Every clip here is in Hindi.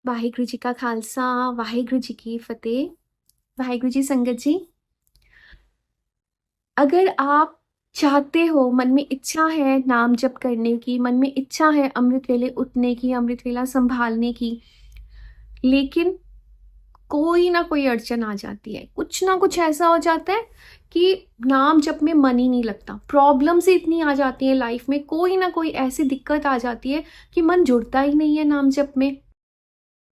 वाहिगुरु जी का खालसा, वाहिगुरु जी की फतेह। वाहिगुरु जी संगत जी, अगर आप चाहते हो, मन में इच्छा है नाम जप करने की, मन में इच्छा है अमृत वेले उठने की, अमृत वेला संभालने की, लेकिन कोई ना कोई अड़चन आ जाती है, कुछ ना कुछ ऐसा हो जाता है कि नाम जप में मन ही नहीं लगता। प्रॉब्लम से इतनी आ जाती है लाइफ में, कोई ना कोई ऐसी दिक्कत आ जाती है कि मन जुड़ता ही नहीं है नाम जप में।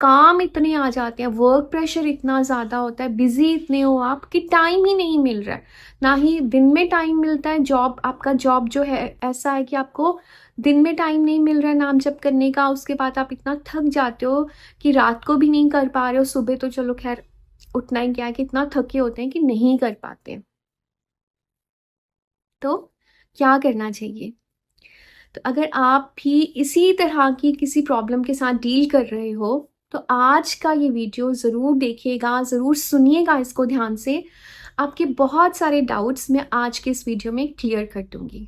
काम इतने आ जाते हैं, वर्क प्रेशर इतना ज़्यादा होता है, बिजी इतने हो आप कि टाइम ही नहीं मिल रहा है। ना ही दिन में टाइम मिलता है, जॉब आपका जॉब जो है ऐसा है कि आपको दिन में टाइम नहीं मिल रहा है नाम जप करने का। उसके बाद आप इतना थक जाते हो कि रात को भी नहीं कर पा रहे हो, सुबह तो चलो खैर उठना ही क्या है कि इतना थके होते हैं कि नहीं कर पाते। तो क्या करना चाहिए? तो अगर आप भी इसी तरह की किसी प्रॉब्लम के साथ डील कर रहे हो तो आज का ये वीडियो ज़रूर देखिएगा, ज़रूर सुनिएगा इसको ध्यान से। आपके बहुत सारे डाउट्स मैं आज के इस वीडियो में क्लियर कर दूंगी।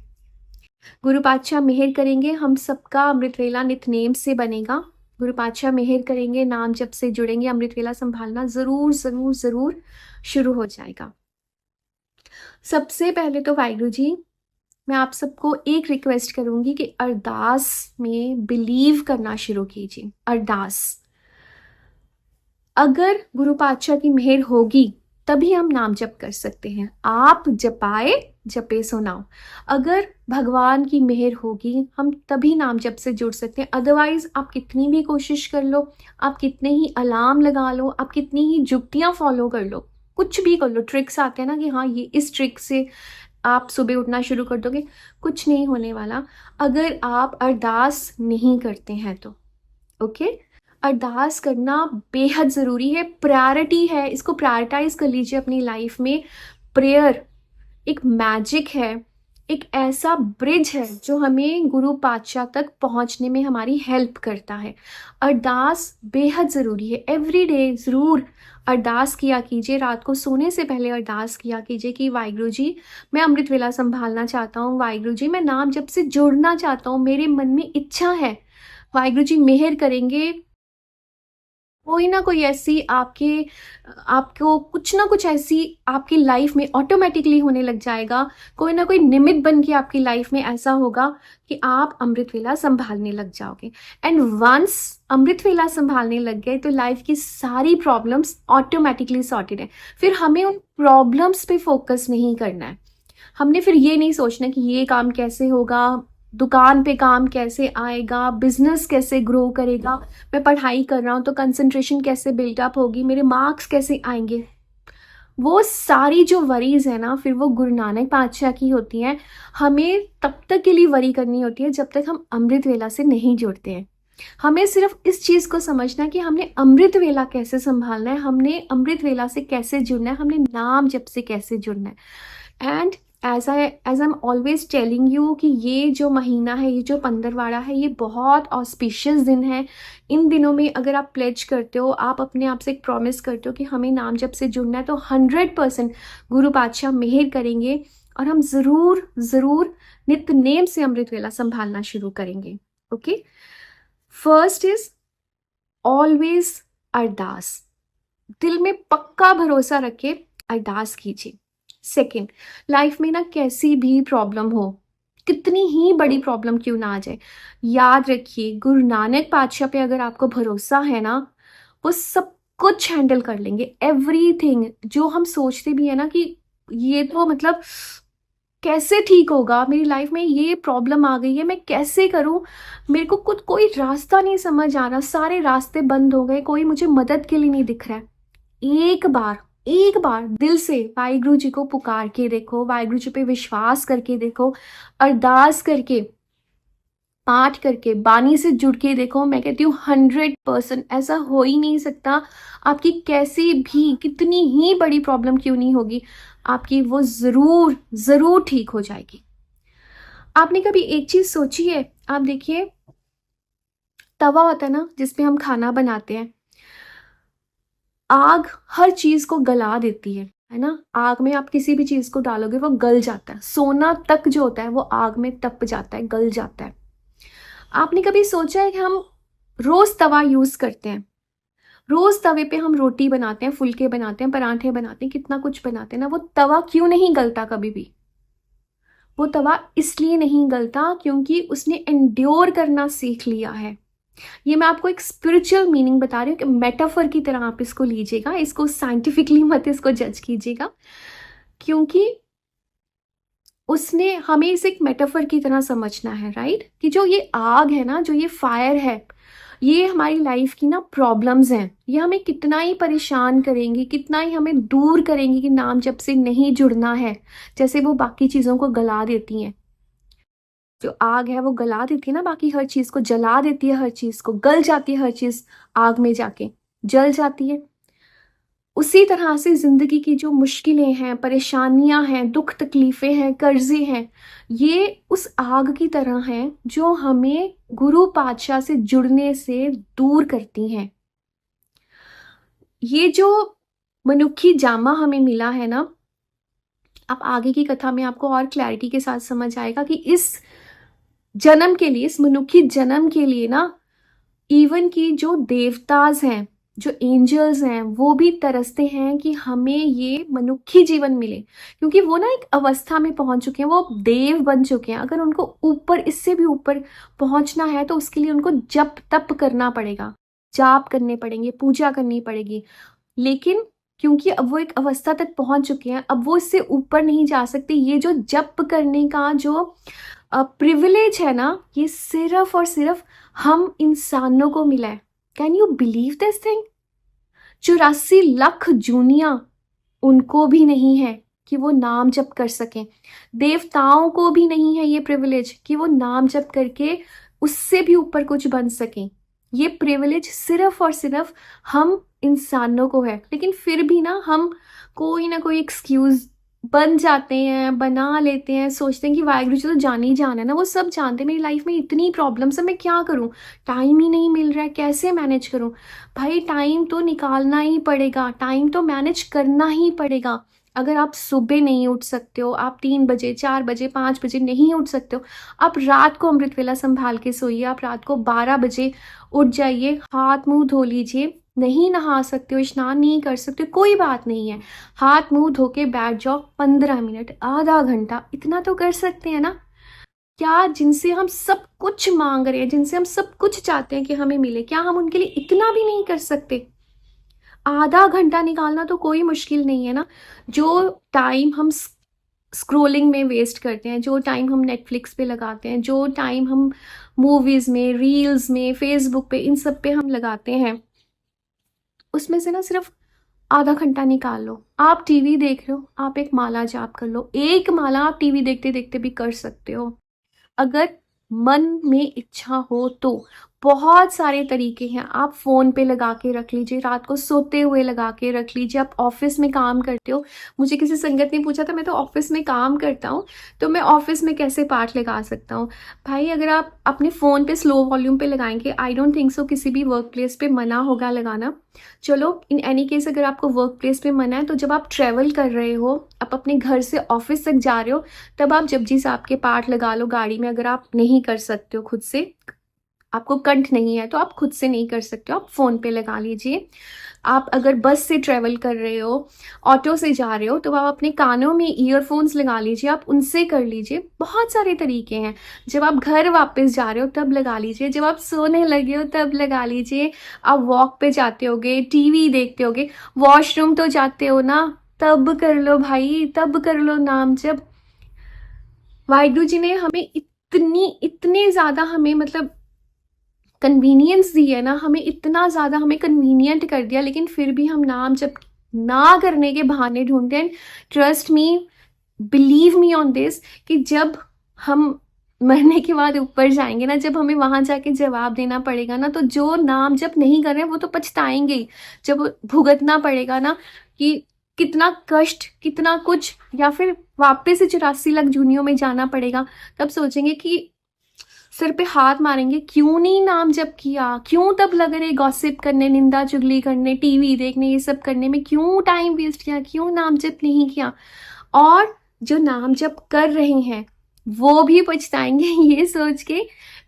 गुरु पातशाह मेहर करेंगे, हम सबका अमृत वेला नितनेम से बनेगा। गुरु पातशाह मेहर करेंगे, नाम जप से जुड़ेंगे, अमृत वेला संभालना ज़रूर ज़रूर ज़रूर शुरू हो जाएगा। सबसे पहले तो वाहिगुरु जी, मैं आप सबको एक रिक्वेस्ट करूंगी कि अरदास में बिलीव करना शुरू कीजिए। अरदास, अगर गुरु पातशाह की मेहर होगी तभी हम नाम जप कर सकते हैं। आप जपाए जपे सो नाम। अगर भगवान की मेहर होगी हम तभी नाम जप से जुड़ सकते हैं। अदरवाइज आप कितनी भी कोशिश कर लो, आप कितने ही अलार्म लगा लो, आप कितनी ही जुक्तियां फॉलो कर लो, कुछ भी कर लो, ट्रिक्स आते हैं ना कि हाँ ये इस ट्रिक से आप सुबह उठना शुरू कर दोगे, कुछ नहीं होने वाला अगर आप अरदास नहीं करते हैं तो। ओके, अरदास करना बेहद ज़रूरी है, प्रायोरिटी है, इसको प्रायोरिटाइज कर लीजिए अपनी लाइफ में। प्रेयर एक मैजिक है, एक ऐसा ब्रिज है जो हमें गुरु पातशाह तक पहुंचने में हमारी हेल्प करता है। अरदास बेहद ज़रूरी है। एवरी डे ज़रूर अरदास किया कीजिए, रात को सोने से पहले अरदास किया कीजिए कि वाहिगुरु जी मैं अमृत वेला संभालना चाहता हूँ, वाहिगुरु जी मैं नाम जप से जुड़ना चाहता हूँ, मेरे मन में इच्छा है, वाहिगुरु जी मेहर करेंगे। कोई ना कोई ऐसी आपको कुछ ना कुछ ऐसी आपकी लाइफ में ऑटोमेटिकली होने लग जाएगा। कोई ना कोई निमित्त बन के आपकी लाइफ में ऐसा होगा कि आप अमृत वेला संभालने लग जाओगे। एंड वंस अमृत वेला संभालने लग गए तो लाइफ की सारी प्रॉब्लम्स ऑटोमेटिकली सॉर्टेड है। फिर हमें उन प्रॉब्लम्स पे फोकस नहीं करना है। हमने फिर ये नहीं सोचना कि ये काम कैसे होगा, दुकान पे काम कैसे आएगा, बिजनेस कैसे ग्रो करेगा, मैं पढ़ाई कर रहा हूँ तो कंसंट्रेशन कैसे बिल्डअप होगी, मेरे मार्क्स कैसे आएंगे। वो सारी जो वरीज है ना, फिर वो गुरु नानक पातशाह की होती हैं। हमें तब तक के लिए वरी करनी होती है जब तक हम अमृत वेला से नहीं जुड़ते हैं। हमें सिर्फ इस चीज़ को समझना है कि हमने अमृत वेला कैसे संभालना है, हमने अमृत वेला से कैसे जुड़ना है, हमने नाम जप से कैसे जुड़ना है। And as I am always telling you कि ये जो महीना है, ये जो पंद्रवाड़ा है, ये बहुत ऑस्पिशियस दिन है। इन दिनों में अगर आप प्लेज करते हो, आप अपने आप से एक प्रॉमिस करते हो कि हमें नाम जप से जुड़ना है, तो 100% गुरु पातशाह मेहर करेंगे और हम ज़रूर ज़रूर नित्य से अमृत वेला संभालना शुरू करेंगे। ओके, फर्स्ट इज ऑलवेज अरदास। दिल में पक्का भरोसा रखे अरदास कीजिए। सेकंड, लाइफ में ना कैसी भी प्रॉब्लम हो, कितनी ही बड़ी प्रॉब्लम क्यों ना आ जाए, याद रखिए गुरु नानक पातशाह पे अगर आपको भरोसा है ना, वो सब कुछ हैंडल कर लेंगे। एवरीथिंग जो हम सोचते भी है ना कि ये तो मतलब कैसे ठीक होगा, मेरी लाइफ में ये प्रॉब्लम आ गई है, मैं कैसे करूं, मेरे को खुद कोई रास्ता नहीं समझ आ रहा, सारे रास्ते बंद हो गए, कोई मुझे मदद के लिए नहीं दिख रहा है। एक बार दिल से वाहिगुरु जी को पुकार के देखो, वाहिगुरु जी पे विश्वास करके देखो, अरदास करके, पाठ करके, बानी से जुड़ के देखो। मैं कहती हूँ 100% ऐसा हो ही नहीं सकता। आपकी कैसी भी कितनी ही बड़ी प्रॉब्लम क्यों नहीं होगी, आपकी वो ज़रूर ज़रूर ठीक हो जाएगी। आपने कभी एक चीज़ सोची है? आप देखिए, तवा होता है ना जिसपे हम खाना बनाते हैं, आग हर चीज को गला देती है ना। आग में आप किसी भी चीज को डालोगे वो गल जाता है। सोना तक जो होता है वो आग में तप जाता है, गल जाता है। आपने कभी सोचा है कि हम रोज तवा यूज करते हैं, रोज तवे पे हम रोटी बनाते हैं, फुलके बनाते हैं, पराठे बनाते हैं, कितना कुछ बनाते हैं ना, वो तवा क्यों नहीं गलता कभी भी? वो तवा इसलिए नहीं गलता क्योंकि उसने एंड्योर करना सीख लिया है। ये मैं आपको एक स्पिरिचुअल मीनिंग बता रही हूँ कि मेटाफर की तरह आप इसको लीजिएगा, इसको साइंटिफिकली मत इसको जज कीजिएगा, क्योंकि उसने हमें इसे एक मेटाफर की तरह समझना है, राइट? कि जो ये आग है ना, जो ये फायर है, ये हमारी लाइफ की ना प्रॉब्लम्स हैं, ये हमें कितना ही परेशान करेंगी, कितना ही हमें दूर करेंगी कि नाम जप से नहीं जुड़ना है, जैसे वो बाकी चीज़ों को गला देती हैं। जो आग है वो गला देती है ना, बाकी हर चीज़ को जला देती है, हर चीज़ को गल जाती है, हर चीज़ आग में जाके जल जाती है। उसी तरह से ज़िंदगी की जो मुश्किलें हैं, परेशानियां हैं, दुख तकलीफ़ें हैं, कर्जे हैं, ये उस आग की तरह हैं जो हमें गुरु पातशाह से जुड़ने से दूर करती हैं। ये जो मनुक्खी जामा हमें मिला है ना, अब आगे की कथा में आपको और क्लैरिटी के साथ समझ आएगा कि इस जन्म के लिए, इस मनुक्खी जन्म के लिए ना, इवन की जो देवताज हैं, जो एंजल्स हैं, वो भी तरसते हैं कि हमें ये मनुक्खी जीवन मिले, क्योंकि वो ना एक अवस्था में पहुंच चुके हैं, वो देव बन चुके हैं। अगर उनको ऊपर, इससे भी ऊपर पहुंचना है तो उसके लिए उनको जप तप करना पड़ेगा, जाप करने पड़ेंगे, पूजा करनी पड़ेगी। लेकिन क्योंकि अब वो एक अवस्था तक पहुंच चुके हैं, अब वो इससे ऊपर नहीं जा सकते। ये जो जप करने का जो प्रिविलेज है ना, ये सिर्फ और सिर्फ हम इंसानों को मिला है। Can you believe this thing? 84 lakh Junia उनको भी नहीं है कि वो नाम जप कर सकें। देवताओं को भी नहीं है ये प्रिविलेज कि वो नाम जप करके उससे भी ऊपर कुछ बन सकें। ये प्रिविलेज सिर्फ और सिर्फ हम इंसानों को है। लेकिन फिर भी ना हम कोई ना कोई एक्सक्यूज बन जाते हैं, बना लेते हैं, सोचते हैं कि वाहिगुरु जी तो जान ही जान है ना, वो सब जानते हैं। मेरी लाइफ में इतनी प्रॉब्लम्स है, मैं क्या करूं, टाइम ही नहीं मिल रहा है, कैसे मैनेज करूं? भाई टाइम तो निकालना ही पड़ेगा, टाइम तो मैनेज करना ही पड़ेगा। अगर आप सुबह नहीं उठ सकते हो, आप 3 बजे, 4 बजे, 5 बजे नहीं उठ सकते हो, आप रात को अमृत वेला संभाल के सोइए, आप रात को 12 बजे उठ जाइए, हाथ मुंह धो लीजिए। नहीं नहा सकते हो, स्नान नहीं कर सकते हो, कोई बात नहीं है, हाथ मुंह धो के बैठ जाओ, 15 मिनट, आधा घंटा, इतना तो कर सकते हैं ना। क्या जिनसे हम सब कुछ मांग रहे हैं, जिनसे हम सब कुछ चाहते हैं कि हमें मिले, क्या हम उनके लिए इतना भी नहीं कर सकते? आधा घंटा निकालना तो कोई मुश्किल नहीं है ना। जो टाइम हम स्क्रोलिंग में वेस्ट करते हैं, जो टाइम हम नेटफ्लिक्स पे लगाते हैं, जो टाइम हम मूवीज में, रील्स में, फेसबुक पे, इन सब पे हम लगाते हैं, उसमें से ना सिर्फ आधा घंटा निकाल लो। आप टीवी देख रहे हो, आप एक माला जाप कर लो। एक माला आप टीवी देखते देखते भी कर सकते हो, अगर मन में इच्छा हो तो। बहुत सारे तरीके हैं, आप फ़ोन पे लगा के रख लीजिए, रात को सोते हुए लगा के रख लीजिए। आप ऑफिस में काम करते हो, मुझे किसी संगत ने पूछा था, मैं तो ऑफिस में काम करता हूँ, तो मैं ऑफिस में कैसे पाठ लगा सकता हूँ? भाई अगर आप अपने फ़ोन पे स्लो वॉल्यूम पे लगाएंगे, आई डोंट थिंक सो किसी भी वर्क प्लेस पे मना होगा लगाना। चलो इन एनी केस अगर आपको वर्क प्लेस पे मना है, तो जब आप ट्रैवल कर रहे हो, आप अपने घर से ऑफिस तक जा रहे हो, तब आप जपजी साहब के पाठ लगा लो गाड़ी में। अगर आप नहीं कर सकते हो खुद से, आपको कंठ नहीं है तो आप खुद से नहीं कर सकते हो, आप फ़ोन पे लगा लीजिए। आप अगर बस से ट्रैवल कर रहे हो, ऑटो से जा रहे हो, तो आप अपने कानों में ईयरफोन्स लगा लीजिए, आप उनसे कर लीजिए। बहुत सारे तरीके हैं। जब आप घर वापस जा रहे हो तब लगा लीजिए, जब आप सोने लगे हो तब लगा लीजिए, आप वॉक पे जाते होगे, टीवी देखते होगे, वॉशरूम तो जाते हो ना, तब कर लो भाई, तब कर लो नाम जप। वाहिगुरु जी ने हमें इतने ज़्यादा हमें मतलब कन्वीनियंस दी है ना, हमें इतना ज़्यादा हमें कन्वीनियंट कर दिया, लेकिन फिर भी हम नाम जब ना करने के बहाने ढूंढते हैं। Trust me, believe me on this, कि जब हम मरने के बाद ऊपर जाएंगे ना, जब हमें वहां जाके जवाब देना पड़ेगा ना, तो जो नाम जब नहीं कर रहे हैं वो तो पछताएंगे ही। जब भुगतना पड़ेगा ना कि कितना कष्ट, कितना कुछ, या फिर वापस से 84 लाख जूनियों में जाना पड़ेगा, तब सोचेंगे कि सिर पे हाथ मारेंगे, क्यों नहीं नाम जप किया, क्यों तब लग रहे गॉसिप करने, निंदा चुगली करने, टीवी देखने, ये सब करने में क्यों टाइम वेस्ट किया, क्यों नाम जप नहीं किया। और जो नाम जप कर रहे हैं वो भी पछताएंगे ये सोच के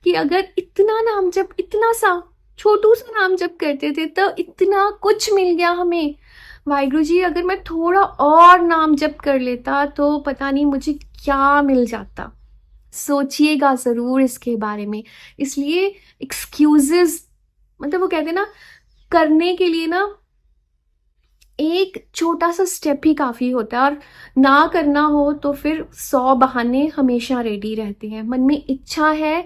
कि अगर इतना नाम जप, इतना सा छोटू सा नाम जप करते थे तो इतना कुछ मिल गया हमें। वाहिगुरु जी, अगर मैं थोड़ा और नाम जप कर लेता तो पता नहीं मुझे क्या मिल जाता। सोचिएगा ज़रूर इसके बारे में। इसलिए एक्सक्यूजेस, मतलब वो कहते हैं ना, करने के लिए ना एक छोटा सा स्टेप ही काफ़ी होता है, और ना करना हो तो फिर 100 बहाने हमेशा रेडी रहते हैं। मन में इच्छा है,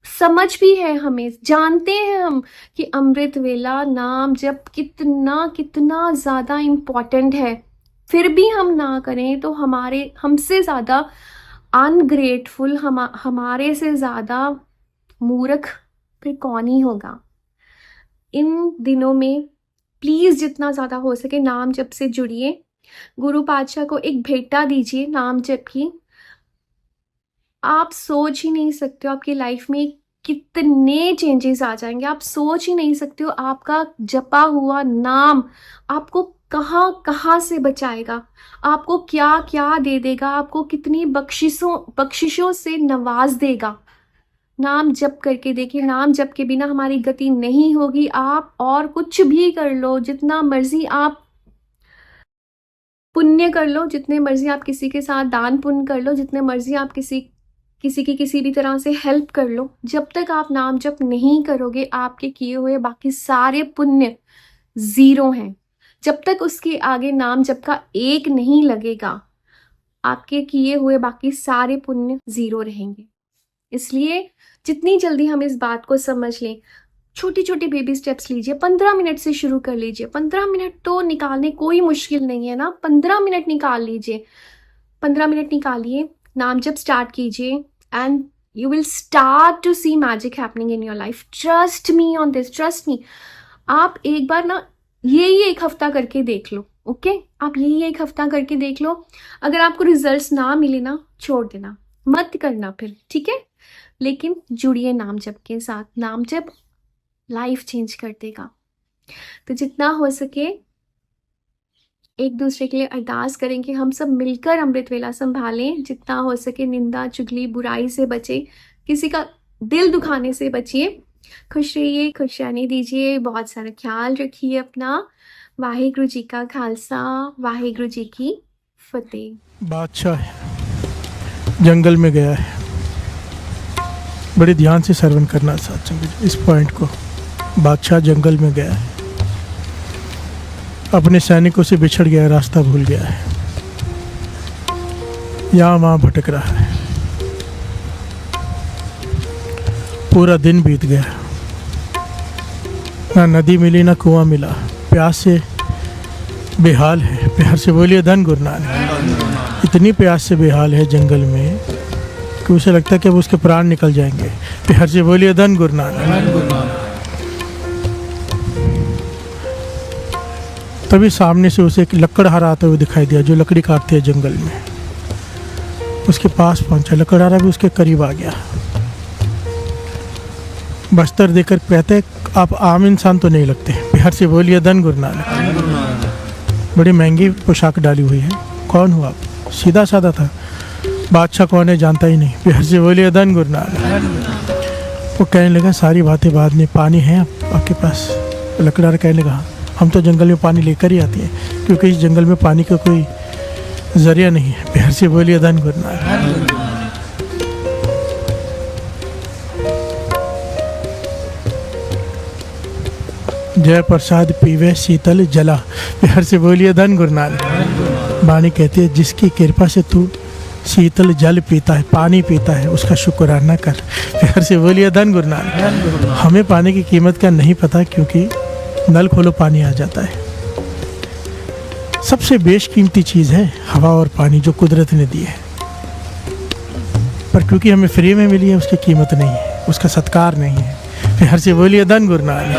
समझ भी है, हमें जानते हैं हम कि अमृत वेला नाम जप कितना कितना ज़्यादा इम्पॉर्टेंट है, फिर भी हम ना करें तो हमारे हमसे ज़्यादा अनग्रेटफुल, हमारे से ज़्यादा मूर्ख फिर कौन ही होगा। इन दिनों में प्लीज़ जितना ज़्यादा हो सके नाम जप से जुड़िए। गुरु पातशाह को एक भेंटा दीजिए नाम जप की। आप सोच ही नहीं सकते हो आपकी लाइफ में कितने चेंजेस आ जाएंगे। आप सोच ही नहीं सकते हो आपका जपा हुआ नाम आपको कहाँ कहाँ से बचाएगा, आपको क्या क्या दे देगा, आपको कितनी बख्शिशों से नवाज देगा। नाम जप करके देखिए। नाम जप के बिना हमारी गति नहीं होगी। आप और कुछ भी कर लो, जितना मर्जी आप पुण्य कर लो, जितने मर्जी आप किसी के साथ दान पुण्य कर लो, जितने मर्जी आप किसी की किसी भी तरह से हेल्प कर लो, जब तक आप नाम जप नहीं करोगे आपके किए हुए बाकी सारे पुण्य ज़ीरो हैं। जब तक उसके आगे नाम जप का एक नहीं लगेगा आपके किए हुए बाकी सारे पुण्य ज़ीरो रहेंगे। इसलिए जितनी जल्दी हम इस बात को समझ लें, छोटी छोटी बेबी स्टेप्स लीजिए। 15 मिनट से शुरू कर लीजिए। 15 मिनट तो निकालने कोई मुश्किल नहीं है ना। 15 मिनट निकाल लीजिए। 15 मिनट निकालिए, नाम जप स्टार्ट कीजिए, and you will start to see magic happening in your life. Trust me on this, trust me. आप एक बार ना यही एक हफ्ता करके देख लो। ओके, आप यही एक हफ्ता करके देख लो। अगर आपको रिजल्ट्स ना मिले ना, छोड़ देना, मत करना फिर, ठीक है। लेकिन जुड़िए नाम जप के साथ। नाम जप लाइफ चेंज कर देगा। तो जितना हो सके एक दूसरे के लिए अरदास करें कि हम सब मिलकर अमृत वेला संभालें। जितना हो सके निंदा चुगली बुराई से बचे, किसी का दिल दुखाने से बचिए। खुश रहिए, खुशहाली दीजिए, बहुत सारा ख्याल रखिए अपना। वाहिगुरु जी का खालसा, वाहिगुरु जी की फतेह। बादशाह जंगल में गया है, बड़े ध्यान से श्रवण करना साथ इस पॉइंट को। बादशाह जंगल में गया है, अपने सैनिकों से बिछड़ गया, रास्ता भूल गया है, यहाँ वहाँ भटक रहा है। पूरा दिन बीत गया, ना नदी मिली ना कुआं मिला, प्यास से बेहाल है। प्यार से बोलिए धन गुरु नानक। इतनी प्यास से बेहाल है जंगल में कि उसे लगता है कि अब उसके प्राण निकल जाएंगे। प्यार से बोलिए धन गुरु नानक। तभी सामने से उसे एक लकड़हारा आते हुए दिखाई दिया, जो लकड़ी काटते हैं जंगल में। उसके पास पहुंचा, लकड़हारा भी उसके करीब आ गया। बस्तर देकर कहते, आप आम इंसान तो नहीं लगते। प्यार से बोलिए धन गुरु नानक। बड़ी महंगी पोशाक डाली हुई है, कौन हो आप? सीधा साधा था। बादशाह कौन है जानता ही नहीं। प्यार से बोलिए धन गुरु नानक। वो कहने लगा, सारी बातें बाद में, पानी है आपके पास? लकड़हारा कहने लगा, हम तो जंगल में पानी लेकर ही आते हैं, क्योंकि इस जंगल में पानी का कोई जरिया नहीं है। प्यार से बोलिए धन गुरु नानक। जय प्रसाद पीवे शीतल जला। प्यार से बोलिए धन गुरु नानक। वाणी कहती है, जिसकी कृपा से तू शीतल जल पीता है, पानी पीता है, उसका शुक्राना कर। प्यार से बोलिए धन गुरु नानक। हमें पानी की कीमत का नहीं पता, क्योंकि नल खोलो पानी आ जाता है। सबसे बेशकीमती चीज़ है हवा और पानी, जो कुदरत ने दी है, पर क्योंकि हमें फ्री में मिली है उसकी कीमत नहीं है, उसका सत्कार नहीं है। प्यार से बोलिए धन गुरु नानक।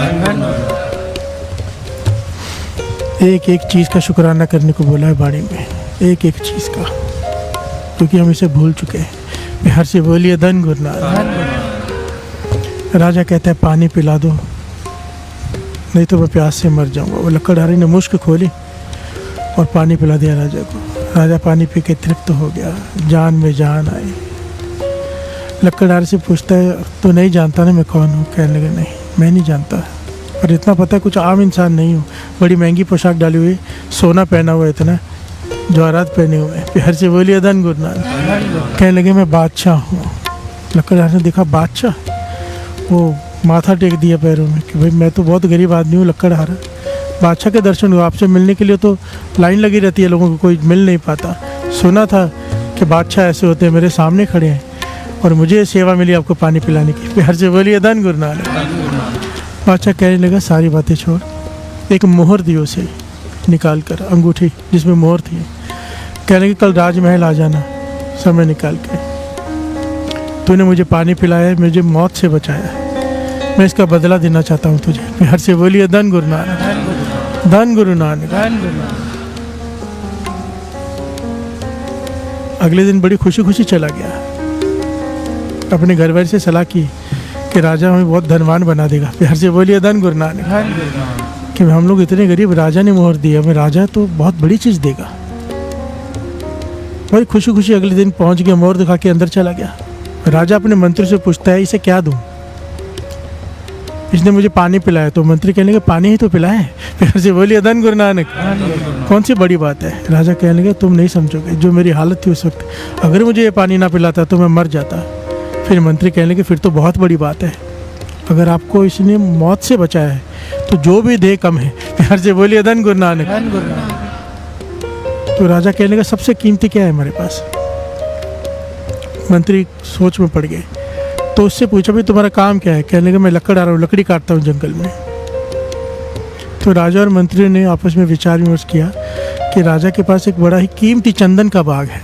एक एक चीज़ का शुक्राना करने को बोला है वाणी में, एक एक चीज़ का, क्योंकि हम इसे भूल चुके हैं। प्यार से बोलिए धन गुरु नानक। राजा कहता है, पानी पिला दो, नहीं तो मैं प्यास से मर जाऊंगा। वो लकड़हारे ने मुश्क खोली और पानी पिला दिया राजा को। राजा पानी पी के तृप्त हो गया, जान में जान आई। लकड़हारे से पूछता है, तो नहीं जानता ना मैं कौन हूँ? कहने लगे, नहीं, मैं नहीं जानता, पर इतना पता है कुछ आम इंसान नहीं हूँ। बड़ी महंगी पोशाक डाली हुई, सोना पहना हुआ, इतना जवाहरात पहने हुए, प्यार से बोलिए धन गुरु नानक। कहने लगे मैं बादशाह हूँ। लकड़हारे ने देखा बादशाह, वो माथा टेक दिया पैरों में कि भाई मैं तो बहुत गरीब आदमी हूँ। लकड़हारा, बादशाह के दर्शन हुआ, आपसे मिलने के लिए तो लाइन लगी रहती है, लोगों को कोई मिल नहीं पाता। सुना था कि बादशाह ऐसे होते हैं, मेरे सामने खड़े हैं और मुझे सेवा मिली आपको पानी पिलाने की, प्यार से बोलिए धन गुरु नानक। बादशाह कहने लगा सारी बातें छोड़, एक मोहर दी उसे निकाल कर, अंगूठी जिसमें मोहर थी। कहने लगे कल राजमहल आ जाना समय निकाल के, तूने मुझे पानी पिलाया, मुझे मौत से बचाया, मैं इसका बदला देना चाहता हूँ तुझे, प्यार से बोलिए धन गुरु नानक, धन गुरु नानक। अगले दिन बड़ी खुशी खुशी चला गया, अपने घर वाले से सलाह की कि राजा हमें बहुत धनवान बना देगा, प्यार से बोलिए धन गुरु नानक। कि हम लोग इतने गरीब, राजा ने मोहर दी, हमें राजा तो बहुत बड़ी चीज़ देगा। बड़ी खुशी खुशी अगले दिन पहुंच गया, मोहर दिखा के अंदर चला गया। राजा अपने मंत्री से पूछता है इसे क्या दूं, इसने मुझे पानी पिलाया। तो मंत्री कहने लगे पानी ही तो पिलाया है, प्यार से बोलिए धन गुरु नानक। कौन सी बड़ी बात है। राजा कहने लगे तुम नहीं समझोगे, जो मेरी हालत थी उस वक्त, अगर मुझे ये पानी ना पिलाता तो मैं मर जाता। फिर मंत्री कहने लगे फिर तो बहुत बड़ी बात है, अगर आपको इसने मौत से बचाया है तो जो भी दे कम है, प्यार से बोलिए धन गुरु नानक। तो राजा कहने लगा सबसे कीमती क्या है हमारे पास। मंत्री सोच में पड़ गए, तो उससे पूछा भाई तुम्हारा काम क्या है। कहने लगा मैं लकड़ आ रहा हूँ, लकड़ी काटता हूँ जंगल में। तो राजा और मंत्री ने आपस में विचार विमर्श किया कि राजा के पास एक बड़ा ही कीमती चंदन का बाग है,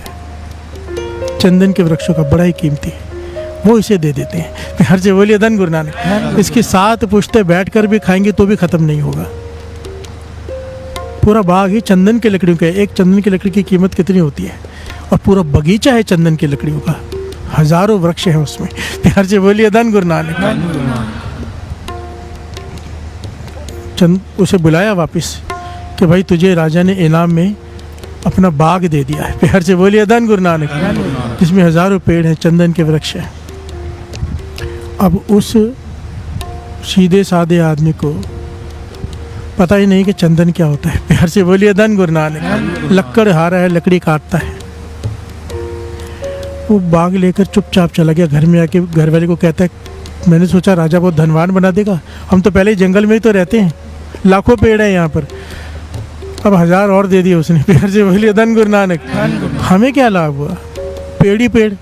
चंदन के वृक्षों का, बड़ा ही कीमती, वो इसे दे देते हैं, प्यार से बोलिए धन गुरु नानक। इसके 7 पुश्ते बैठ कर भी खाएंगे तो भी खत्म नहीं होगा। पूरा बाग ही चंदन की लकड़ियों का है। एक चंदन की लकड़ी की कीमत कितनी होती है, और पूरा बगीचा है चंदन की लकड़ियों का, हजारों वृक्ष हैं उसमें, प्यार से बोलिए धन गुरु नानक। उसे बुलाया वापस कि भाई तुझे राजा ने इनाम में अपना बाग दे दिया है, प्यार से बोलिए धन गुरु नानक, जिसमें हजारों पेड़ हैं, चंदन के वृक्ष हैं। अब उस सीधे साधे आदमी को पता ही नहीं कि चंदन क्या होता है, प्यार से बोलिए धन गुरु नानक। लक्कड़ हारा है, लकड़ी काटता है। वो बाग लेकर चुपचाप चला गया। घर में आके घर वाले को कहता है मैंने सोचा राजा बहुत धनवान बना देगा, हम तो पहले ही जंगल में ही तो रहते हैं, लाखों पेड़ हैं यहाँ पर, अब 1000 और दे दिए उसने, प्यार से बोलिए धन गुरु नानक। हमें क्या लाभ हुआ, पेड़ ही पेड़,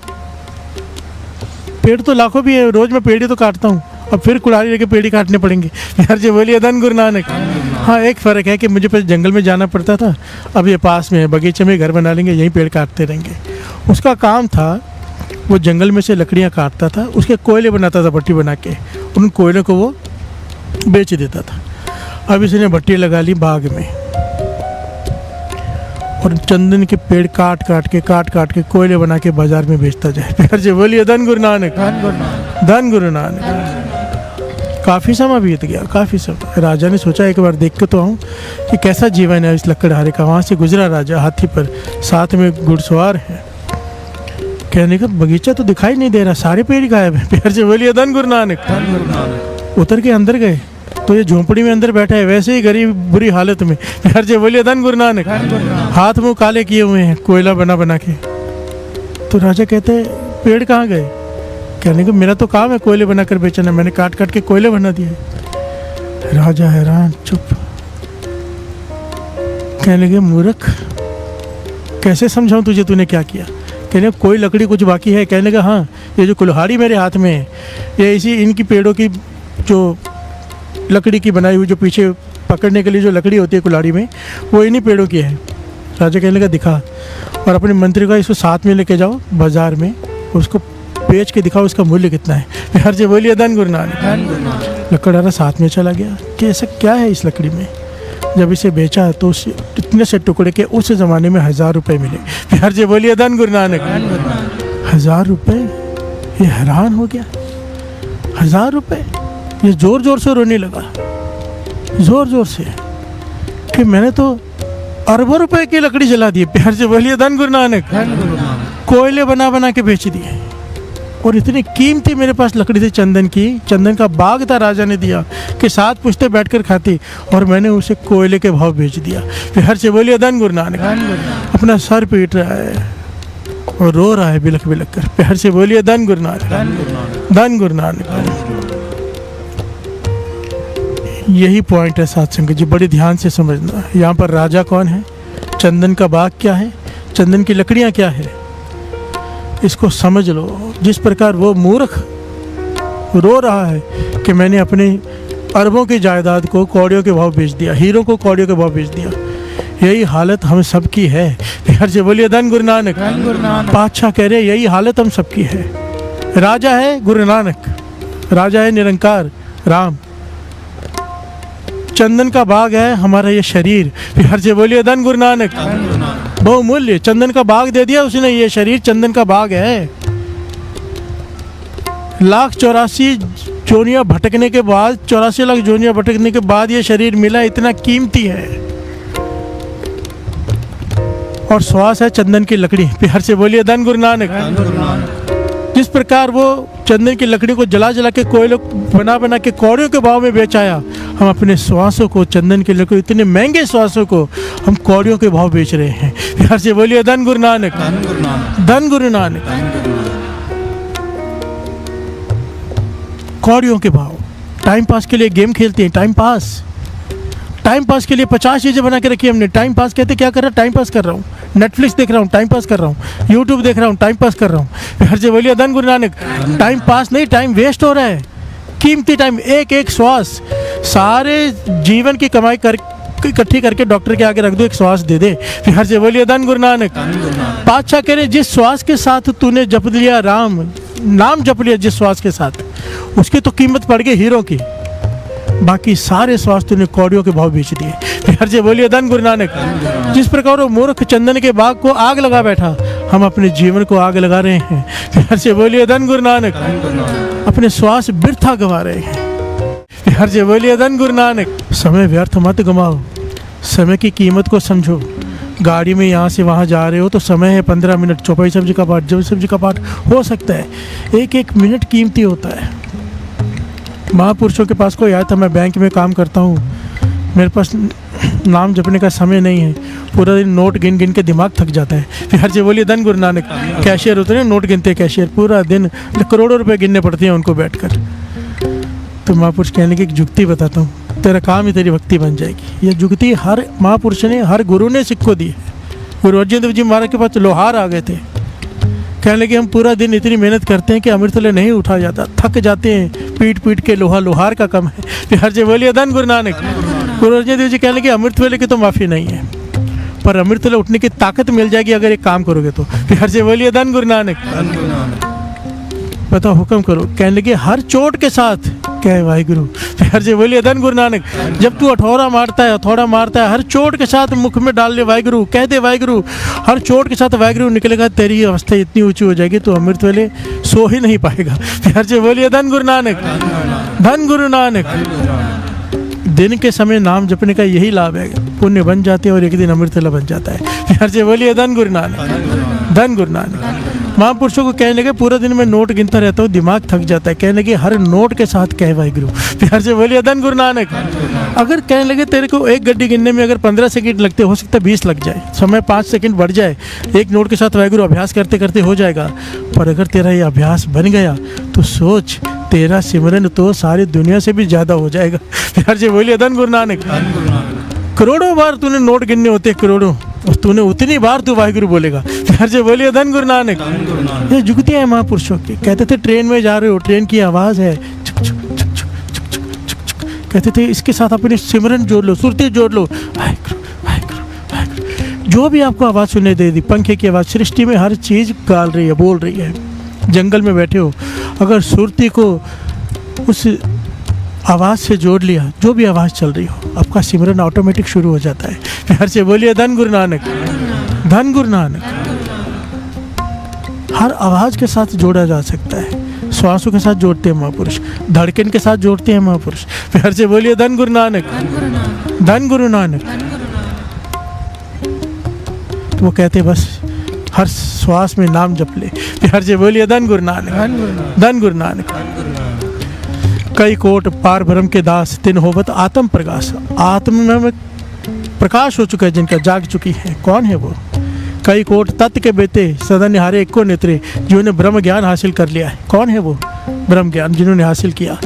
पेड़ तो लाखों भी है, रोज मैं पेड़ ही तो काटता हूँ, अब फिर कुल्हाड़ी लेके पेड़ ही काटने पड़ेंगे, प्यार से बोलिए धन गुरु नानक। हाँ एक फ़र्क है कि मुझे पहले जंगल में जाना पड़ता था, अब ये पास में है, बगीचे में घर बना लेंगे, यहीं पेड़ काटते रहेंगे। उसका काम था वो जंगल में से लकड़ियाँ काटता था, उसके कोयले बनाता था भट्टी बना के, उन कोयलों को वो बेच देता था। अब इसने भट्टी लगा ली बाग में और चंदन के पेड़ काट काट के कोयले बना के बाजार में बेचता जाए, प्यार से बोलिए धन गुरु नानक, धन गुरु नानक। काफ़ी समय बीत गया, काफ़ी समय। राजा ने सोचा एक बार देख के तो आऊँ कि कैसा जीवन है इस लकड़हारे का। वहाँ से गुजरा राजा हाथी पर, साथ में घुड़सवार है। कहने का बगीचा तो दिखाई नहीं दे रहा, सारे पेड़ गायब हैं, प्यार से बोलिए धन गुरु नानक। उतर के अंदर गए तो ये झोंपड़ी में अंदर बैठा है, वैसे ही गरीब बुरी हालत में, प्यार से बोलिए धन गुरु नानक। हाथ मुंह काले किए हुए हैं कोयला बना के। तो राजा कहते हैं पेड़ कहाँ गए। कहने का मेरा तो काम है कोयले बनाकर बेचना, मैंने काट के कोयले बना दिए। राजा हैरान, चुप। कहने लगे मूर्ख, कैसे समझाऊं तुझे, तूने क्या किया। कहने कोई लकड़ी कुछ बाकी है। कहने लगा हाँ, ये जो कुल्हाड़ी मेरे हाथ में है, ये इसी इनकी पेड़ों की जो लकड़ी की बनाई हुई, जो पीछे पकड़ने के लिए जो लकड़ी होती है कुल्हाड़ी में, वो इन्हीं पेड़ों की है। राजा कहने लगा दिखा, और अपने मंत्री का इसको साथ में लेके जाओ बाजार में, उसको बेच के दिखाओ उसका मूल्य कितना है, प्यार से बोलिए धन गुरु नानक। लकड़हारा साथ में चला गया कि ऐसा क्या है इस लकड़ी में। जब इसे बेचा तो इतने से टुकड़े के उस ज़माने में 1000 रुपये मिले, प्यार से बोलिए धन गुरु नानक। 1000 रुपये, ये हैरान हो गया। 1000 रुपये, ये ज़ोर ज़ोर से रोने लगा, ज़ोर ज़ोर से, कि मैंने तो अरबों रुपए की लकड़ी जला दी, प्यार से बोलिए धन गुरु नानक। कोयले बना के बेच दिए। और इतनी कीमती मेरे पास लकड़ी थी चंदन की, चंदन का बाग था, राजा ने दिया कि 7 पुश्ते बैठकर खाती, और मैंने उसे कोयले के भाव बेच दिया। फिर हर से बोलिए धन गुरु नानक। अपना सर पीट रहा है और रो रहा है बिलख बिलख कर। प्यार से बोलिए धन गुरु नानक, धन गुरु नानक। यही पॉइंट है साथ संगत जी, बड़े ध्यान से समझना। यहाँ पर राजा कौन है, चंदन का बाग क्या है, चंदन की लकड़ियाँ क्या है, इसको समझ लो। जिस प्रकार वो मूर्ख रो रहा है कि मैंने अपने अरबों की जायदाद को कौड़ियों के भाव बेच दिया, हीरों को कौड़ियों के भाव बेच दिया, यही हालत हम सबकी है। हर से बोलिए धन गुरु नानक। पातशाह कह रहे यही हालत हम सबकी है। राजा है गुरु नानक, राजा है निरंकार राम, चंदन का बाग है हमारा ये शरीर। हर से बोलिए धन गुरु नानक। बहुमूल्य चंदन का बाग दे दिया उसने, ये शरीर चंदन का बाग है। 1,84,000 जोनियां भटकने के बाद, 84 लाख जोनियां भटकने के बाद ये शरीर मिला, इतना कीमती है। और श्वास है चंदन की लकड़ी। प्यार से बोलिए धन गुरु नानक। जिस प्रकार वो चंदन की लकड़ी को जला जला के कोयले बना बना के कौड़ियों के भाव में बेचाया, हम अपने श्वासों को, चंदन की लकड़ी, इतने महंगे श्वासों को हम कौड़ियों के भाव बेच रहे हैं। प्यार से बोलिए धन गुरु नानक, धन गुरु नानक। कौड़ियों के भाव। टाइम पास के लिए गेम खेलते हैं, टाइम पास के लिए 50 चीज़ें बना के रखी हमने। टाइम पास कहते क्या कर रहा है, टाइम पास कर रहा हूँ, नेटफ्लिक्स देख रहा हूँ, टाइम पास कर रहा हूँ, यूट्यूब देख रहा हूँ, टाइम पास कर रहा हूँ। हर से बोलिए धन गुरु नानक। टाइम पास नहीं, टाइम वेस्ट हो रहा है। कीमती टाइम, एक एक श्वास, सारे जीवन की कमाई कर इकट्ठी करके डॉक्टर के आगे रख दो, एक श्वास दे दे। फिर हर से बोलिए धन गुरु नानक। पातशाह कह रहे जिस श्वास के साथ तूने जप लिया राम नाम, जप लिया जिस श्वास के साथ, उसकी तो कीमत पड़ गई हीरों की, बाकी सारे श्वास तूने कौड़ियों के भाव बेच दिए। फिर हर से बोलिए धन गुरु नानक। जिस प्रकार वो मूर्ख चंदन के बाग को आग लगा बैठा, हम अपने जीवन को आग लगा रहे हैं। फिर हर से बोलिए धन गुरु नानक। अपने श्वास बिरथा गवा रहे हैं। फिर हर से बोलिए धन गुरु नानक। समय व्यर्थ मत गमाओ, समय की कीमत को समझो। गाड़ी में यहाँ से वहाँ जा रहे हो तो समय है 15 मिनट, चौपाई सब्जी का पाठ, जब सब्जी का पाठ हो सकता है। एक एक मिनट कीमती होता है। महापुरुषों के पास कोई आया था, मैं बैंक में काम करता हूँ, मेरे पास नाम जपने का समय नहीं है, पूरा दिन नोट गिन गिन के दिमाग थक जाता है। फिर हर से बोलिए धन गुरु नानक। कैशियर होते हैं, नोट गिनते हैं कैशियर, पूरा दिन करोड़ों रुपए गिनने पड़ते हैं उनको बैठकर। तो महापुरुष कहने की एक जुक्ति बताता हूँ, तेरा काम ही तेरी भक्ति बन जाएगी। ये जुक्ति हर महापुरुष ने, हर गुरु ने सिक्को दी है। गुरु अर्जन देव जी महाराज के पास लोहार आ गए थे, कहने लगे हम पूरा दिन इतनी मेहनत करते हैं कि अमृतले नहीं उठा जाता, थक जाते हैं, पीट पीट के लोहार का कम है। फिर हर से बोलिए धन गुरु नानक। गुरु अर्जन देव जी कहने लगे अमृतवेले की तो माफ़ी नहीं है, पर अमृतवेले उठने की ताकत मिल जाएगी अगर एक काम करोगे तो। फिर हर से बोलिए धन गुरु नानक। बताओ हुक्म करो। कहने लगे हर चोट के साथ कहे वाहिगुरु। फिर हर से बोलिए धन गुरु नानक। जब तू हथौड़ा मारता है, हर चोट के साथ मुख में डाल ले वाहिगुरु, कह दे वाहिगुरु, हर चोट के साथ वाहिगुरु निकलेगा, तेरी अवस्था इतनी ऊंची हो जाएगी तो अमृत वेले सो ही नहीं पाएगा। फिर हर से बोलिए धन गुरु नानक, धन गुरु नानक। दिन के समय नाम जपने का यही लाभ है, पुण्य बन जाते हैं और एक दिन अमृत वेला बन जाता है। फिर हर से बोलिए धन गुरु नानक, धन गुरु नानक। महापुरुषों को कहने लगे पूरा दिन मैं नोट गिनता रहता हूँ, दिमाग थक जाता है, कहने लगे हर नोट के साथ कहे वाहिगुरु। प्यार से बोलिए धन गुरु नानक। अगर कहने लगे तेरे को एक गड्डी गिनने में अगर 15 सेकंड लगते, हो सकता है 20 लग जाए, समय 5 सेकंड बढ़ जाए, एक नोट के साथ वाहिगुरु अभ्यास करते करते हो जाएगा। पर अगर तेरा ये अभ्यास बन गया तो सोच, तेरा सिमरन तो सारी दुनिया से भी ज़्यादा हो जाएगा। प्यार से बोलिए धन गुरु नानक। करोड़ों बार तूने नोट गिनने होते, करोड़ों, और तूने उतनी बार तू वाहिगुरु बोलेगा। प्यार से बोलिए धन गुरु नानक। ये जुगतियाँ हैं महापुरुषों की। कहते थे ट्रेन में जा रहे हो, ट्रेन की आवाज़ है, चुक चुक चुक चुक चुक चुक चुक, कहते थे इसके साथ अपनी सिमरन जोड़ लो, सुरती जोड़ लो, वाहिगुरु वाहिगुरु वाहिगुरु। जो भी आपको आवाज़ सुनने दे दी, पंखे की आवाज़, सृष्टि में हर चीज़ गाल रही है, बोल रही है। जंगल में बैठे हो, अगर सुरती को उस आवाज़ से जोड़ लिया, जो भी आवाज़ चल रही हो, आपका सिमरन ऑटोमेटिक शुरू हो जाता है। प्यार से बोलिए धन गुरु नानक, धन गुरु नानक। हर आवाज़ के साथ जोड़ा जा सकता है। श्वासों के साथ जोड़ते हैं महापुरुष, धड़कन के साथ जोड़ते हैं महापुरुष। प्यार से बोलिए धन गुरु नानक, धन गुरु नानक। तो वो कहते बस हर श्वास में नाम जप ले। प्यार से बोलिए धन गुरु नानक, धन गुरु नानक। कई कोट पार भ्रम के दास, तिन होवत आत्म प्रकाश। आत्म में प्रकाश हो चुका है जिनका, जाग चुकी है। कौन है वो? कई कोट तत्व के बेटे, सदा निहारे एको नेत्रे, जिन्होंने ब्रह्म ज्ञान हासिल कर लिया है। कौन है वो? ब्रह्म ज्ञान जिन्होंने हासिल किया,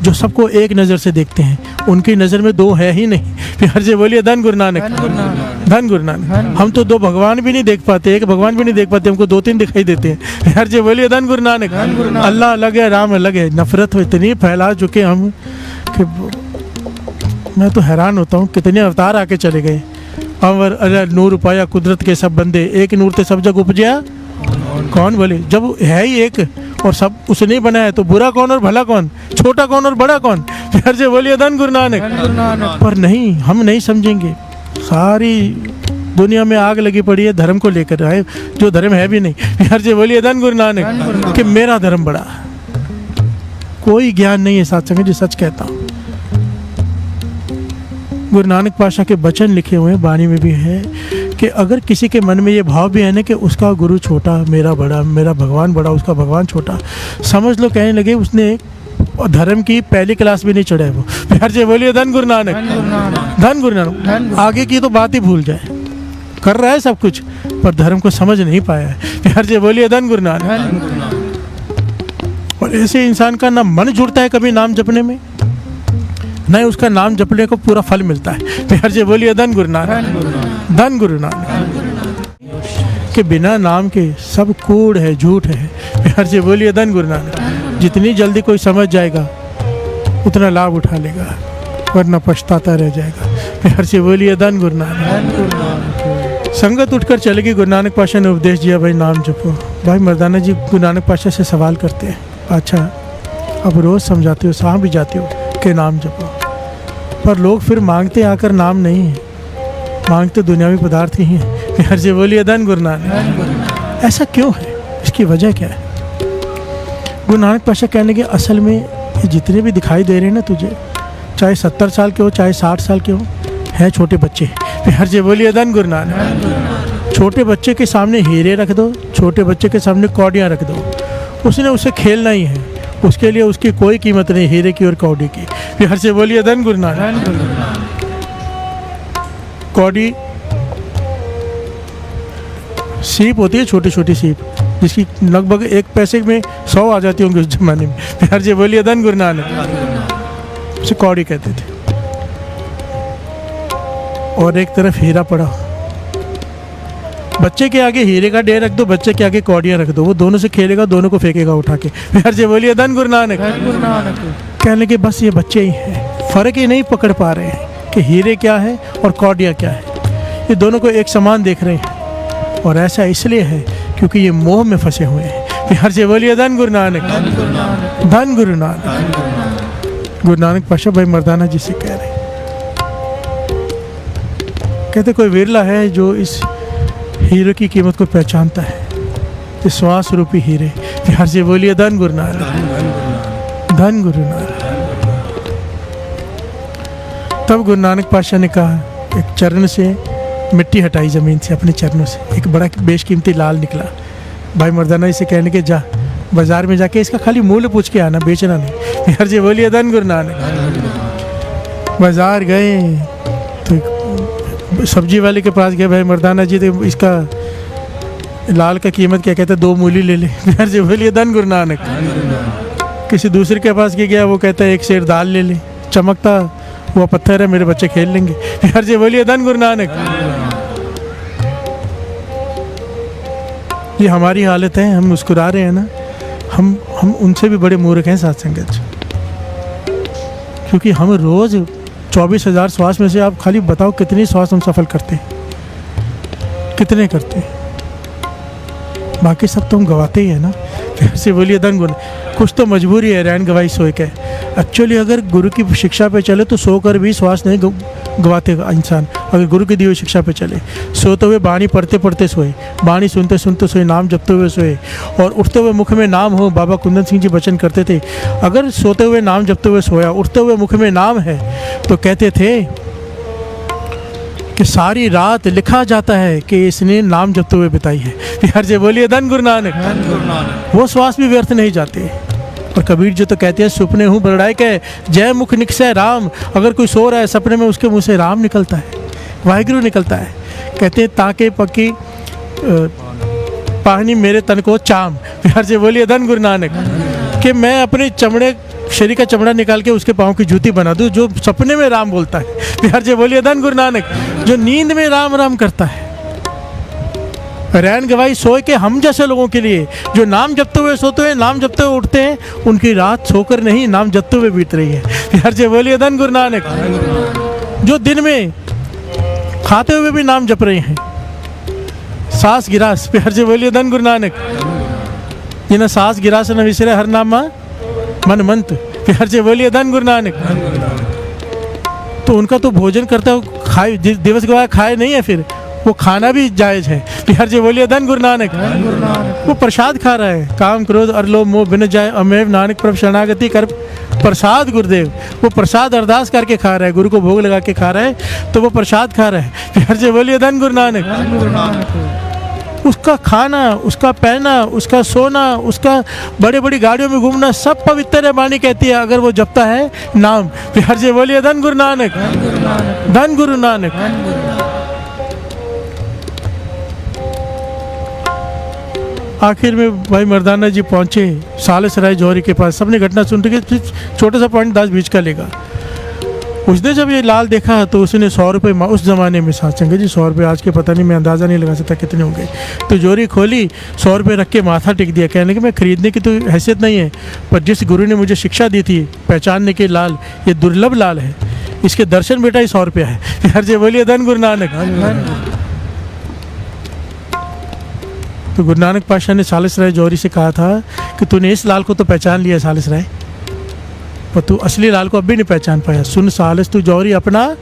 जो सबको एक नज़र से देखते हैं, उनकी नज़र में दो है ही नहीं। प्यार से बोलिए धन गुरु नानक, धन गुरु नानक। हम तो दो भगवान भी नहीं देख पाते, एक भगवान भी नहीं देख पाते, हमको दो तीन दिखाई देते हैं। प्यार से बोलिए धन गुरु नानक। अल्लाह अलग है, राम अलग है। नफरत इतनी फैला चुके हम कि मैं तो हैरान होता हूँ कितने अवतार आके चले गए। अमर अरे नूर पाया कुदरत के सब बंदे, एक नूर ते सब जग उपजया कौन? बोले जब है ही एक और सब उसने ही बनाया, तो बुरा कौन और भला कौन, छोटा कौन और बड़ा कौन? प्यार से बोलिए धन गुरु नानक। पर नहीं, हम नहीं समझेंगे। सारी दुनिया में आग लगी पड़ी है धर्म को लेकर, आए जो धर्म है भी नहीं। प्यार से बोलिए धन गुरु नानक कि मेरा धर्म बड़ा। कोई ज्ञान नहीं है सत्संग जो सच कहता हूँ। गुरु नानक पातशाह के वचन लिखे हुए हैं, वाणी में भी है कि अगर किसी के मन में ये भाव भी है ना कि उसका गुरु छोटा, मेरा बड़ा, मेरा भगवान बड़ा, उसका भगवान छोटा, समझ लो कहने लगे उसने धर्म की पहली क्लास भी नहीं चढ़ा है वो। प्यार से बोलिए धन गुरु नानक, धन गुरु नानक। आगे की तो बात ही भूल जाए, कर रहा है सब कुछ पर धर्म को समझ नहीं पाया है। प्यार से बोलिए धन गुरु नानक। और ऐसे इंसान का ना मन जुड़ता है कभी नाम जपने में, नहीं उसका नाम जपने को पूरा फल मिलता है। प्यार से बोलिए धन गुरु नानक, धन गुरु नानक। के बिना नाम के सब कूड़ है, झूठ है। प्यार से बोलिए धन गुरु नानक। जितनी जल्दी कोई समझ जाएगा उतना लाभ उठा लेगा, वरना पछताता रह जाएगा। प्यार से बोलिए धन गुरु नानक। संगत उठकर चलेगी। गुरु नानक पातशाह ने उपदेश दिया, भाई नाम जपो। भाई मर्दाना जी गुरु नानक पातशाह से सवाल करते हैं, अच्छा अब रोज़ समझाते हो, शाम भी जाते हो कि नाम जपो, पर लोग फिर मांगते आकर नाम नहीं है, मांगते दुनियावी पदार्थ ही हैं। प्यार से बोलिए धन गुरु नानक। ऐसा क्यों है? इसकी वजह क्या है? गुरु नानक पातशाह कहने के असल में ये जितने भी दिखाई दे रहे हैं ना तुझे, चाहे 70 साल के हो चाहे 60 साल के हो, हैं छोटे बच्चे। प्यार से बोलिए धन गुरु नानक। छोटे बच्चे के सामने हीरे रख दो, छोटे बच्चे के सामने कौड़ियाँ रख दो, उसने उससे खेलना ही है, उसके लिए उसकी कोई कीमत नहीं, हीरे की और कौड़ी की। प्यार से बोलिए धन गुरु नानक। कौड़ी सीप होती है, छोटी छोटी सीप, जिसकी लगभग 1 पैसे में 100 आ जाती होंगी उस जमाने में। प्यार से बोलिए धन गुरु नानक। उसे कौड़ी कहते थे। और एक तरफ हीरा पड़ा, बच्चे के आगे हीरे का ढेर रख दो, बच्चे के आगे कौड़ियाँ रख दो, वो दोनों से खेलेगा, दोनों को फेंकेगा उठा के। प्यार से बोलिए धन गुरु नानक। कहने के बस ये बच्चे ही हैं, फर्क ही नहीं पकड़ पा रहे हैं कि हीरे क्या है और कौड़ियाँ क्या है। ये दोनों को एक समान देख रहे हैं, और ऐसा इसलिए है क्योंकि ये मोह में फंसे हुए हैं। प्यार से बोलिए धन गुरु नानक, धन गुरु नानक। गुरु नानक पातशाह भाई मर्दाना जी से कह रहे हैं, कहते कोई विरला है जो इस हीरे की कीमत को पहचानता है, इस श्वास रूपी हीरे। प्यार से बोलिए धन गुरु नानक, धन गुरु नानक। तब गुरु नानक पातशाह ने कहा, एक चरण से मिट्टी हटाई ज़मीन से, अपने चरणों से एक बड़ा बेशकीमती लाल निकला। भाई मर्दाना इसे कहने के जा बाजार में जाके इसका खाली मूल्य पूछ के आना, बेचना नहीं। प्यार से बोलिए धन गुरु नानक। बाजार गए तो सब्जी वाले के पास गए, भाई मर्दाना जी तो इसका लाल का कीमत क्या कहते हैं, 2 मूली ले ले। प्यार से बोलिए धन गुरु नानक। किसी दूसरे के पास गया, वो कहता है 1 सेर दाल ले ले, चमकता हुआ पत्थर है, मेरे बच्चे खेल लेंगे। प्यार से बोलिए धन गुरु नानक। ये हमारी हालत है, हम मुस्कुरा रहे हैं ना, हम उनसे भी बड़े मूर्ख हैं साथ संगत, क्योंकि हम रोज़ 24,000 श्वास में से आप खाली बताओ कितनी श्वास हम सफल करते हैं, कितने करते हैं? बाकी सब तो हम गवाते ही है ना। प्यार से बोलिए धन गुरु। कुछ तो मजबूरी है, रैन गवाई सोए के। एक्चुअली अगर गुरु की शिक्षा पे चले तो सोकर भी श्वास नहीं गवाते इंसान। अगर गुरु की दी हुई शिक्षा पे चले, सोते हुए बाणी पढ़ते पढ़ते सोए, बाणी सुनते सुनते सोए, नाम जपते हुए सोए, और उठते हुए मुख में नाम हो। बाबा कुंदन सिंह जी वचन करते थे, अगर सोते हुए नाम जपते हुए सोया, उठते हुए मुख में नाम है, तो कहते थे कि सारी रात लिखा जाता है कि इसने नाम जपते हुए बिताई है। हर जय बोलिए धन गुरु नानक। वो श्वास भी व्यर्थ नहीं जाते। और कबीर जी तो कहते हैं सुपने हूँ बरड़ाई के जय मुख निकसे राम। अगर कोई सो रहा है सपने में उसके मुँह से राम निकलता है, वाहिगुरु निकलता है। कहते हैं ताके पक्की पानी मेरे तन को चाम। हर जय बोलिए धन गुरु नानक। कि मैं अपने चमड़े शरीर का चमड़ा निकाल के उसके पाँव की जूती बना दूँ जो सपने में राम बोलता है। हर जय बोलिए धन गुरु नानक। जो नींद में राम राम करता है। रैन गवाही सोए के हम जैसे लोगों के लिए जो नाम जपते हुए सोते हुए, नाम जपते हुए उठते हैं, उनकी रात सोकर नहीं नाम जपते हुए बीत रही है। हर जय बोलिए धन गुरु नानक। जो दिन में खाते हुए भी नाम जप रहे हैं, सांस गिरास पे हर जय बोलिए धन गुरु नानक। जिन्हें सांस गिरास न विसरे हर नामा मन मंत हर जय बोलिए धन गुरु नानक। तो उनका तो भोजन करता हो खाए दिवस गवाया खाए नहीं है, फिर वो खाना भी जायज है। हर जय बोलिए धन गुरु नानक। वो प्रसाद खा रहा है। काम क्रोध और लोभ मोह बिन जाए अमेव नानक प्रभु शरणागति कर प्रसाद गुरुदेव। वो प्रसाद अरदास करके खा रहा है, गुरु को भोग लगा के खा रहा है, तो वो प्रसाद खा रहा है। हर जय बोलिए धन गुरु नानक। उसका खाना, उसका पहना, उसका सोना, उसका बड़ी बड़ी गाड़ियों में घूमना सब पवित्र है। वाणी कहती है अगर वो जपता है नाम। हर जय बोलिए धन गुरु नानक। धन गुरु नानक। आखिर में भाई मर्दाना जी पहुंचे सालसराय जौहरी के पास। सबने घटना सुन रही, छोटा सा पॉइंट 10 बीच का लेगा। उसने जब ये लाल देखा तो उसने 100 रुपये, उस ज़माने में साचंगे जी 100 रुपये आज के पता नहीं, मैं अंदाज़ा नहीं लगा सकता कितने होंगे। तो जोरी खोली, 100 रुपये रख के माथा टेक दिया, कहने कि मैं खरीदने की तो हैसियत नहीं है, पर जिस गुरु ने मुझे शिक्षा दी थी पहचानने के लाल, ये दुर्लभ लाल है, इसके दर्शन बेटा ही 100 रुपया है। हर जय बोलिए धन गुरु नानक। तो गुरु नानक पातशाह ने सालसराय जौहरी से कहा था कि तूने इस लाल को तो पहचान लिया सालसराय, पर तू असली लाल को अब भी नहीं पहचान पाया। सुन सालस तू जौहरी अपना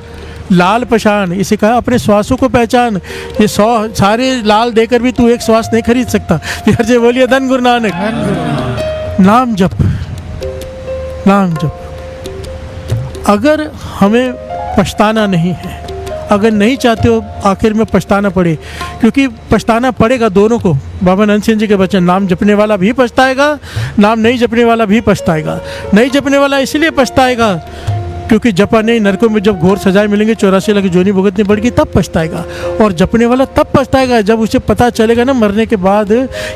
लाल पहचान। इसे कहा अपने श्वासों को पहचान। ये 100 सारे लाल देकर भी तू एक श्वास नहीं खरीद सकता। हर जय बोलिए धन गुरु नानक। नाम जप, नाम जप। अगर हमें पछताना नहीं है, अगर नहीं चाहते हो आखिर में पछताना पड़े, क्योंकि पछताना पड़ेगा दोनों को। बाबा नंद सिंह जी के वचन, नाम जपने वाला भी पछताएगा, नाम नहीं जपने वाला भी पछताएगा। नहीं जपने वाला इसलिए पछताएगा क्योंकि जपा नहीं, नरकों में जब घोर सजाएं मिलेंगे 84 लाख जोनी भुगतनी पड़ेगी तब पछताएगा। और जपने वाला तब पछताएगा जब उसे पता चलेगा ना मरने के बाद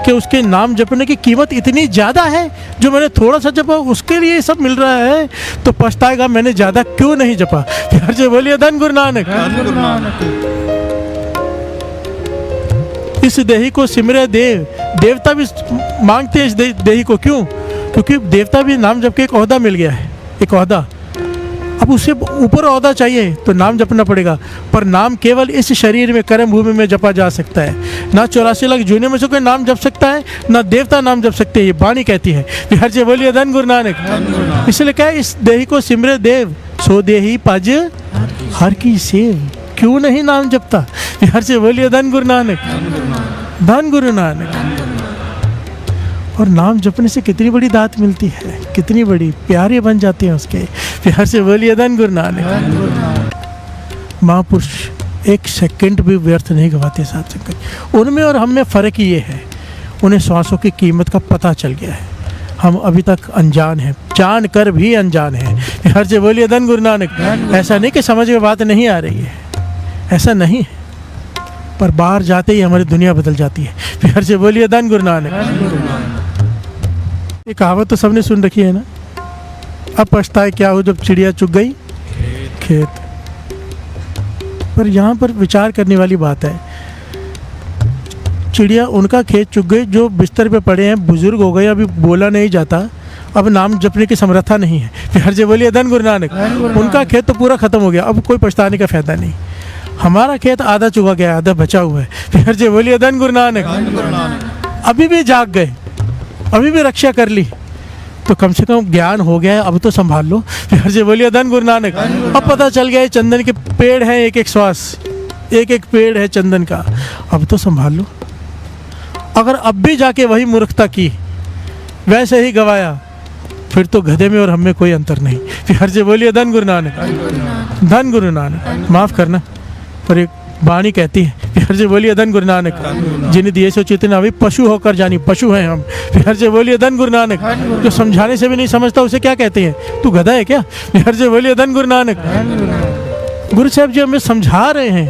कि उसके नाम जपने की कीमत इतनी ज़्यादा है, जो मैंने थोड़ा सा जपा उसके लिए सब मिल रहा है, तो पछताएगा मैंने ज़्यादा क्यों नहीं जपा। हर जय बोलिए धन गुरु नानक। इस देही को सिमरे देव, देवता भी मांगते हैं इस देही को। क्यों? क्योंकि देवता भी नाम जप के एक ओहदा मिल गया है, एक ओहदा। अब उससे ऊपर ओहदा चाहिए तो नाम जपना पड़ेगा, पर नाम केवल इस शरीर में कर्म भूमि में जपा जा सकता है। ना 84 लाख जूने में से कोई नाम जप सकता है, ना देवता नाम जप सकते हैं, ये वाणी कहती है। हर जय बोलिए धन गुरु नानक। इसलिए क्या इस देही को सिमरे देव, सो देही पज हर की सेव। क्यों नहीं नाम जपता? हर जय बोलिए धन गुरु नानक। धन गुरु नानक। और नाम जपने से कितनी बड़ी दात मिलती है, कितनी बड़ी प्यारे बन जाते हैं उसके। प्यार से बोलिए धन गुरु नानक। महापुरुष एक सेकंड भी व्यर्थ नहीं गवाते साथ संगत। उनमें और हम में फ़र्क ये है, उन्हें श्वासों की कीमत का पता चल गया है, हम अभी तक अनजान हैं, जान कर भी अनजान हैं। हर से बोलिए धन गुरु नानक। ऐसा नहीं कि समझ में बात नहीं आ रही है, ऐसा नहीं है, पर बाहर जाते ही हमारी दुनिया बदल जाती है। हर से बोलिए धन गुरु नानक। ये कहावत तो सबने सुन रखी है ना, अब पछताए क्या हो जब चिड़िया चुग गई खेत। पर यहाँ पर विचार करने वाली बात है, चिड़िया उनका खेत चुग गई जो बिस्तर पे पड़े हैं, बुजुर्ग हो गए, अभी बोला नहीं जाता, अब नाम जपने की समर्था नहीं है। हर जय बोलिए धन गुरु नानक। उनका खेत तो पूरा खत्म हो गया, अब कोई पछताने का फायदा नहीं। हमारा खेत आधा चुका गया, आधा बचा हुआ है। हर जय बोलिए धन गुरु नानक। अभी भी जाग गए, अभी भी रक्षा कर ली, तो कम से कम ज्ञान हो गया है, अब तो संभाल लो। हर जय बोलिए धन गुरु नानक। अब पता चल गया है चंदन के पेड़ हैं, एक एक श्वास, एक एक पेड़ है चंदन का, अब तो संभाल लो। अगर अब भी जाके वही मूर्खता की, वैसे ही गवाया, फिर तो गधे में और हम में कोई अंतर नहीं। हर जय बोलिए धन गुरु नानक। धन गुरु नानक। माफ़ करना, पर एक बाणी कहती है, प्यार से बोलिए धन गुरु नानक, जिन्हें दिए सो चेतना अभी पशु होकर जानी, पशु हैं हम, प्यार से बोलिए धन गुरु नानक। जो समझाने से भी नहीं समझता उसे क्या कहते हैं, तू गधा है क्या, प्यार से बोलिए धन गुरु नानक। गुरु साहब जी हमें समझा रहे हैं,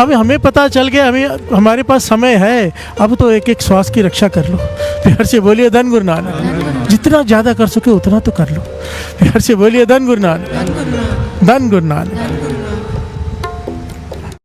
अब हमें पता चल गया, हमें हमारे पास समय है, अब तो एक एक श्वास की रक्षा कर लो, प्यार से बोलिए धन गुरु नानक। जितना ज़्यादा कर सके उतना तो कर लो, प्यार से बोलिए धन गुरु नानक, धन गुरु नानक।